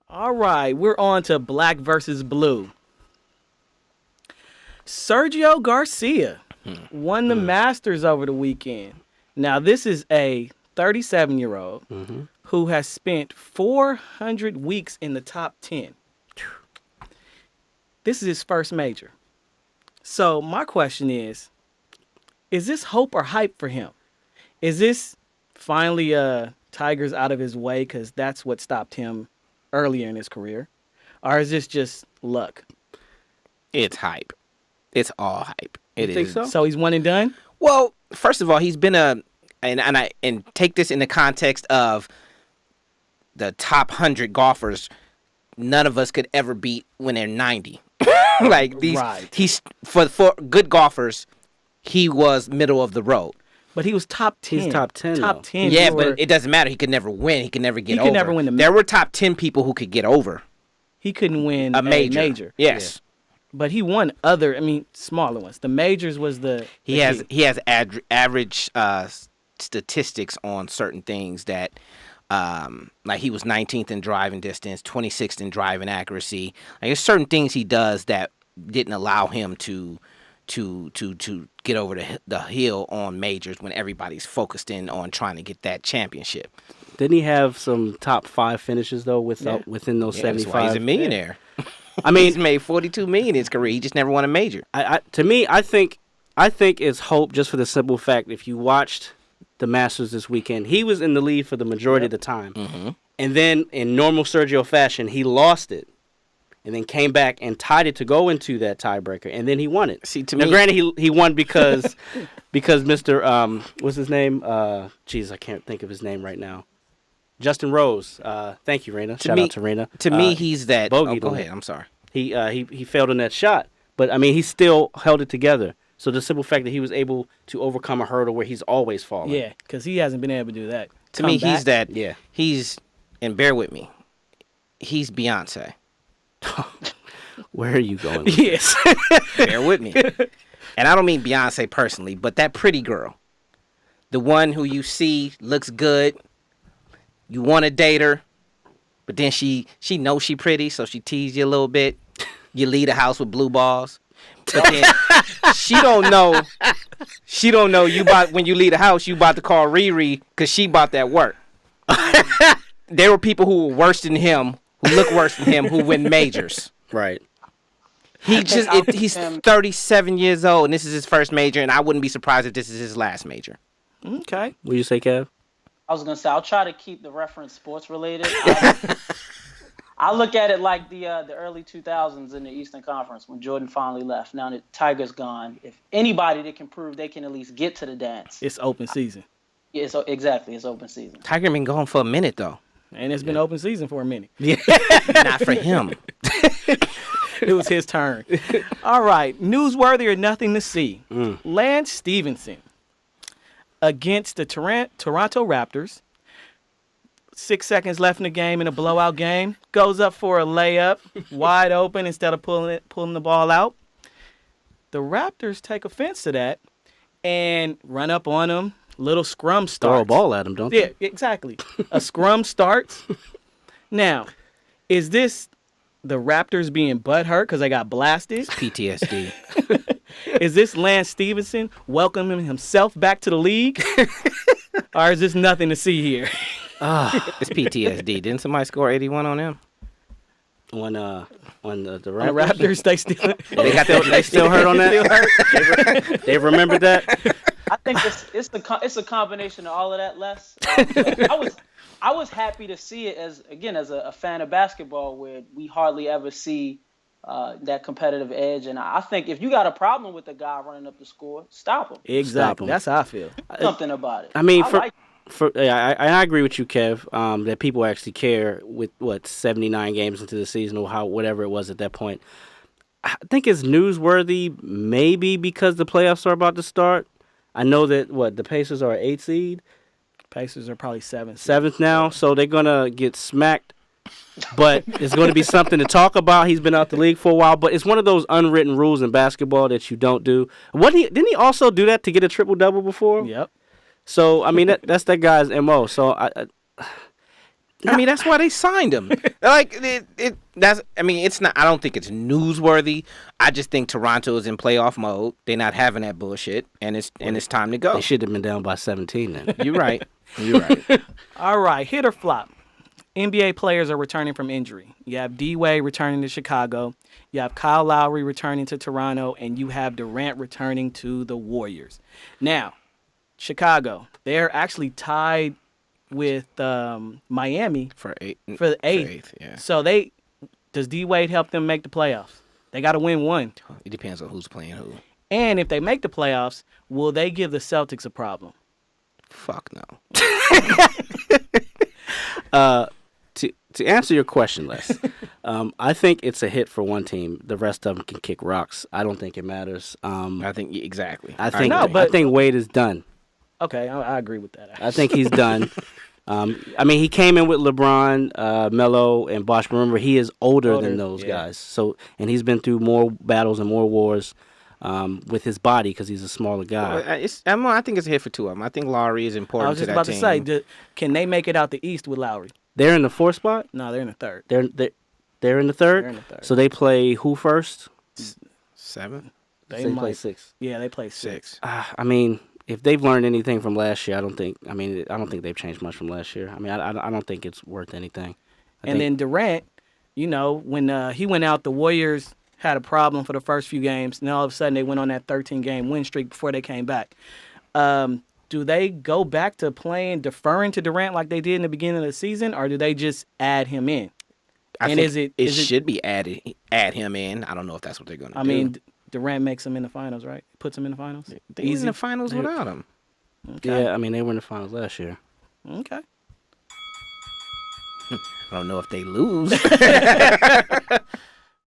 All right, we're on to black versus blue. Sergio Garcia won the Masters over the weekend. Now, this is a 37-year-old who has spent 400 weeks in the top 10. This is his first major. So my question is this hope or hype for him? Is this finally Tiger's out of his way because that's what stopped him earlier in his career? Or is this just luck? It's hype. It's all hype. You think so? So he's one and done? Well, first of all, he's been and take this in the context of the top 100 golfers none of us could ever beat when they're 90. Like these, right. He's for good golfers, he was middle of the road. But he was top 10. He's top 10. Top 10. Yeah, but it doesn't matter. He could never win. He could never get over. He could never win There were top 10 people who could get over. He couldn't win a major. Yes. Yeah. But he won smaller ones. The majors was he has average statistics on certain things that like he was 19th in driving distance, 26th in driving accuracy. Like there's certain things he does that didn't allow him to get over the hill on majors when everybody's focused in on trying to get that championship. Didn't he have some top 5 finishes though within those 75? That's why he's a millionaire. Yeah. I mean, he's made $42 million in his career. He just never won a major. To me, I think it's hope just for the simple fact if you watched the Masters this weekend, he was in the lead for the majority of the time. Mm-hmm. And then in normal Sergio fashion, he lost it. And then came back and tied it to go into that tiebreaker, and then he won it. See, to now, me, granted, he won because Mr. What's his name? I can't think of his name right now. Justin Rose. Thank you, Raina. Shout out to Raina. To me, he's that. Bogey. Go ahead. I'm sorry. He failed in that shot, but I mean, he still held it together. So the simple fact that he was able to overcome a hurdle where he's always fallen. Yeah, because he hasn't been able to do that. To me, he's that. Yeah. He's, and bear with me, he's Beyonce. Where are you going? Yes. Bear with me. And I don't mean Beyonce personally, but that pretty girl. The one who you see looks good. You want to date her, but then she knows she pretty, so she tease you a little bit. You leave the house with blue balls. But then she don't know you about when you leave the house, you about to call Riri because she bought that work. There were people who were worse than him, who look worse than him, who win majors. Right. He's 37 years old, and this is his first major, and I wouldn't be surprised if this is his last major. Okay. What do you say, Kev? I was going to say, I'll try to keep the reference sports related. I look at it like the early 2000s in the Eastern Conference when Jordan finally left. Now that Tiger's gone, if anybody that can prove they can at least get to the dance. It's open season. Yeah, exactly. It's open season. Tiger been gone for a minute, though. And it's been open season for a minute. Yeah. Not for him. It was his turn. All right. Newsworthy or nothing to see. Lance Stevenson against the Toronto Raptors. 6 seconds left in the game in a blowout game. Goes up for a layup, wide open instead of pulling the ball out. The Raptors take offense to that and run up on him. Little scrum starts. Throw a ball at him, don't they? Yeah, exactly. A scrum starts. Now, is this the Raptors being butthurt because they got blasted? PTSD. Is this Lance Stevenson welcoming himself back to the league? Or is this nothing to see here? It's PTSD. Didn't somebody score 81 on them? On the Raptors? The Raptors, they still hurt on that? They remembered that? I think it's a combination of all of that, Les. I was happy to see it as a fan of basketball where we hardly ever see that competitive edge. And I think if you got a problem with the guy running up the score, stop him. Exactly. Stop him. That's how I feel. Something about it. I mean, I agree with you, Kev, that people actually care with, 79 games into the season or whatever it was at that point. I think it's newsworthy maybe because the playoffs are about to start. I know that, the Pacers are an 8 seed? Pacers are probably 7th. 7th now, so they're going to get smacked. But it's going to be something to talk about. He's been out the league for a while, but it's one of those unwritten rules in basketball that you don't do. Didn't he also do that to get a triple-double before? Yep. So, I mean, that's that guy's MO. So, I mean, that's why they signed him. Like that's. I mean, it's not. I don't think it's newsworthy. I just think Toronto is in playoff mode. They're not having that bullshit, and it's time to go. They should have been down by 17 then. You're right. You're right. All right, hit or flop. NBA players are returning from injury. You have D-Wade returning to Chicago. You have Kyle Lowry returning to Toronto, and you have Durant returning to the Warriors. Now, Chicago, they're actually tied with Miami For the eighth. eighth, yeah. So does D-Wade help them make the playoffs? They got to win one. It depends on who's playing who. And if they make the playoffs, will they give the Celtics a problem? Fuck no. To answer your question, Les, I think it's a hit for one team. The rest of them can kick rocks. I don't think it matters. I think exactly. I think agree. I think Wade is done. Okay, I agree with that. I think he's done. I mean, he came in with LeBron, Melo, and Bosh. Remember, he is older than those guys. So, and he's been through more battles and more wars with his body because he's a smaller guy. I think it's a hit for two of them. I think Lowry is important. I was just about to say, can they make it out the East with Lowry? They're in the fourth spot. No, they're in the third. They're in the third. They're in the third. So they play who first? 7. They play 6. Yeah, they play 6. I mean, if they've learned anything from last year, I don't think they've changed much from last year. I mean, I don't think it's worth anything. Then Durant, when he went out, the Warriors had a problem for the first few games, and all of a sudden they went on that 13-game win streak before they came back. Do they go back to deferring to Durant like they did in the beginning of the season, or do they just add him in? I think it should be add him in. I don't know if that's what they're going to do. I mean, Durant makes him in the finals, right? Puts him in the finals? They were in the finals without him. Okay. Yeah, I mean, they were in the finals last year. Okay. I don't know if they lose.